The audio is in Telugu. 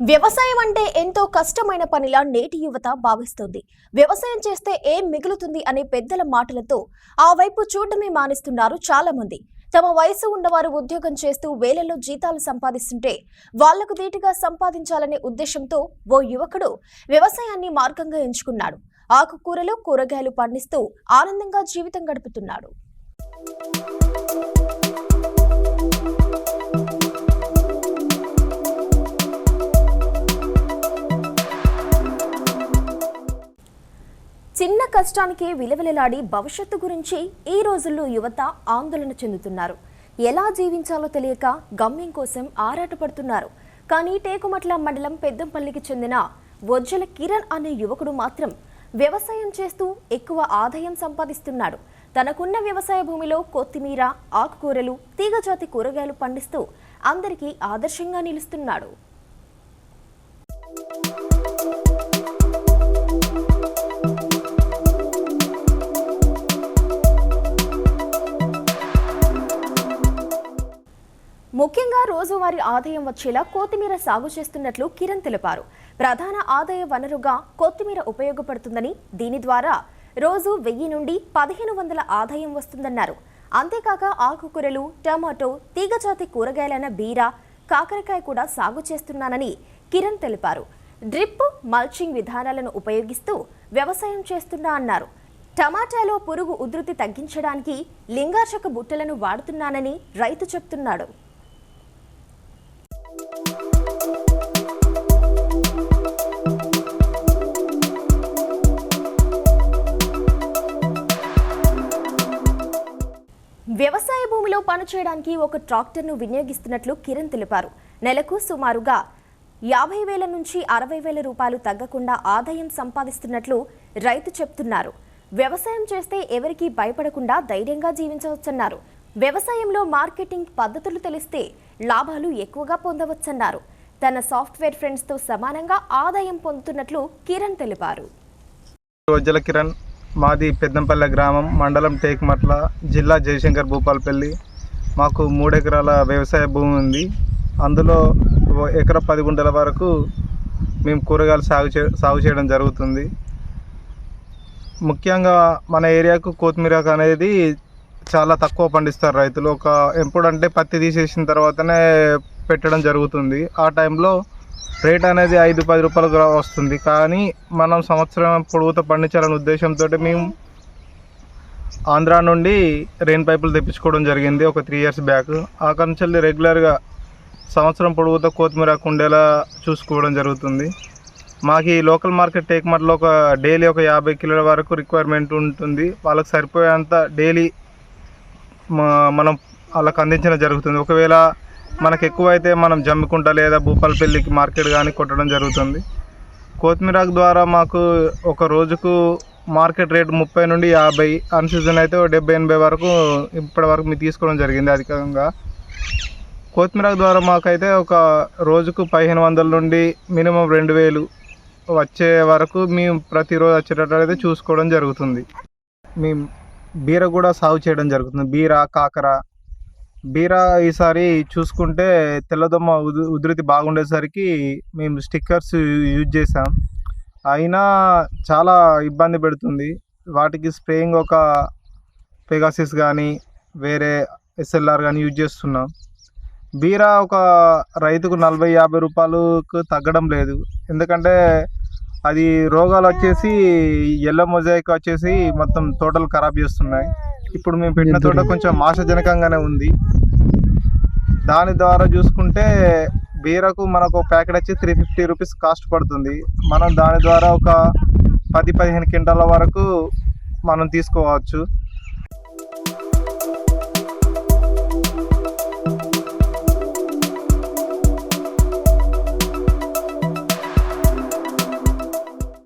వ్యవసాయం అంటే ఎంతో కష్టమైన పనిలా నేటి యువత భావిస్తోంది. వ్యవసాయం చేస్తే ఏం మిగులుతుంది అనే పెద్దల మాటలతో ఆ వైపు చూడడమే మానేస్తున్నారు చాలా మంది. తమ వయసు ఉన్నవారు ఉద్యోగం చేస్తూ వేలల్లో జీతాలు సంపాదిస్తుంటే వాళ్లకు దీటుగా సంపాదించాలనే ఉద్దేశంతో ఓ యువకుడు వ్యవసాయాన్ని మార్గంగా ఎంచుకున్నాడు. ఆకుకూరలు, కూరగాయలు పండిస్తూ ఆనందంగా జీవితం గడుపుతున్నాడు. చిన్న కష్టానికి విలువలాడి భవిష్యత్తు గురించి ఈ రోజుల్లో యువత ఆందోళన చెందుతున్నారు. ఎలా జీవించాలో తెలియక గమ్యం కోసం ఆరాటపడుతున్నారు. కానీ టేకుమట్ల మండలం పెద్దంపల్లికి చెందిన వజ్జల కిరణ్ అనే యువకుడు మాత్రం వ్యవసాయం చేస్తూ ఎక్కువ ఆదాయం సంపాదిస్తున్నాడు. తనకున్న వ్యవసాయ భూమిలో కొత్తిమీర, ఆకుకూరలు, తీగజాతి కూరగాయలు పండిస్తూ అందరికీ ఆదర్శంగా నిలుస్తున్నాడు. ముఖ్యంగా రోజువారీ ఆదాయం వచ్చేలా కొత్తిమీర సాగు చేస్తున్నట్లు కిరణ్ తెలిపారు. ప్రధాన ఆదాయ వనరుగా కొత్తిమీర ఉపయోగపడుతుందని, దీని ద్వారా రోజు 1000 నుండి 1500 ఆదాయం వస్తుందన్నారు. అంతేకాక ఆకుకూరలు, టమాటో, తీగజాతి కూరగాయలైన బీర, కాకరకాయ కూడా సాగు చేస్తున్నానని కిరణ్ తెలిపారు. డ్రిప్, మల్చింగ్ విధానాలను ఉపయోగిస్తూ వ్యవసాయం చేస్తున్నా అన్నారు. టమాటాలో పురుగు ఉధృతి తగ్గించడానికి లింగార్చక బుట్టలను వాడుతున్నానని రైతు చెప్తున్నాడు. వ్యవసాయ భూమిలో పనిచేయడానికి ఒక ట్రాక్టర్ను వినియోగిస్తున్నట్లు కిరణ్ తెలిపారు. నెలకు సుమారుగా 50,000 నుంచి 60,000 రూపాయలు తగ్గకుండా ఆదాయం సంపాదిస్తున్నట్లు రైతు చెప్తున్నారు. వ్యవసాయం చేస్తే ఎవరికీ భయపడకుండా ధైర్యంగా జీవించవచ్చన్నారు. వ్యవసాయంలో మార్కెటింగ్ పద్ధతులు తెలిస్తే లాభాలు ఎక్కువగా పొందవచ్చన్నారు. తన సాఫ్ట్వేర్ ఫ్రెండ్స్తో సమానంగా ఆదాయం పొందుతున్నట్లు కిరణ్ తెలిపారు. వజ్జల కిరణ్, మాది పెద్దంపల్లె గ్రామం, మండలం టేకుమట్ల, జిల్లా జయశంకర్ భూపాలపల్లి. మాకు 3 ఎకరాల వ్యవసాయ భూమి ఉంది. అందులో ఎకరా 10 గుంటల వరకు మేము కూరగాయలు సాగు చేయడం జరుగుతుంది. ముఖ్యంగా మన ఏరియాకు కొత్తిమీర అనేది చాలా తక్కువ పండిస్తారు రైతులు. ఎప్పుడంటే పత్తి తీసేసిన తర్వాతనే పెట్టడం జరుగుతుంది. ఆ టైంలో రేట్ అనేది 5-10 రూపాయలకు వస్తుంది. కానీ మనం సంవత్సరం పొడవుతో పండించాలనే ఉద్దేశంతో మేము ఆంధ్రా నుండి రెయిన్ పైపులు తెప్పించుకోవడం జరిగింది ఒక 3 ఇయర్స్ బ్యాక్. ఆ నుంచి రెగ్యులర్గా సంవత్సరం పొడవుతో కొత్తిమీర ఉండేలా చూసుకోవడం జరుగుతుంది. మాకు ఈ లోకల్ మార్కెట్ టేకుమట్లలో డైలీ ఒక 50 కిలోల వరకు రిక్వైర్మెంట్ ఉంటుంది. వాళ్ళకి సరిపోయేంత డైలీ మనం వాళ్ళకి అందించడం జరుగుతుంది. ఒకవేళ మనకు ఎక్కువైతే మనం జమ్మికుంట లేదా భూపాలపల్లికి మార్కెట్ కానీ కొట్టడం జరుగుతుంది. కొత్తిమీర ద్వారా మాకు ఒక రోజుకు మార్కెట్ రేటు 30 నుండి 50, అన్ సీజన్ అయితే 70-80 వరకు ఇప్పటి వరకు మేము తీసుకోవడం జరిగింది అధికంగా. కొత్తిమీర ద్వారా మాకైతే ఒక రోజుకు 1500 నుండి మినిమం 2000 వచ్చే వరకు మేము ప్రతిరోజు వచ్చేటట్టు అయితే చూసుకోవడం జరుగుతుంది. మేము బీర కూడా సాగు చేయడం జరుగుతుంది. బీర, కాకర. బీర ఈసారి చూసుకుంటే తెల్లదొమ్మ ఉధృతి బాగుండేసరికి మేము స్టిక్కర్స్ యూజ్ చేసాం. అయినా చాలా ఇబ్బంది పెడుతుంది. వాటికి స్ప్రేయింగ్ ఒక పెగాసిస్ కానీ వేరే SLR కానీ యూజ్ చేస్తున్నాం. బీర ఒక రైతుకు 40-50 రూపాయలకు తగ్గడం లేదు. ఎందుకంటే అది రోగాలు వచ్చేసి ఎల్లో మొజాయిక్ వచ్చేసి మొత్తం తోటలు ఖరాబ్ చేస్తున్నాయి. ఇప్పుడు మేము పెట్టిన తోట కొంచెం ఆశాజనకంగానే ఉంది. దాని ద్వారా చూసుకుంటే బీరకు మనకు ప్యాకెట్ వచ్చి 350 రూపీస్ కాస్ట్ పడుతుంది. మనం దాని ద్వారా ఒక 10-15 క్వింటాల వరకు మనం తీసుకోవచ్చు.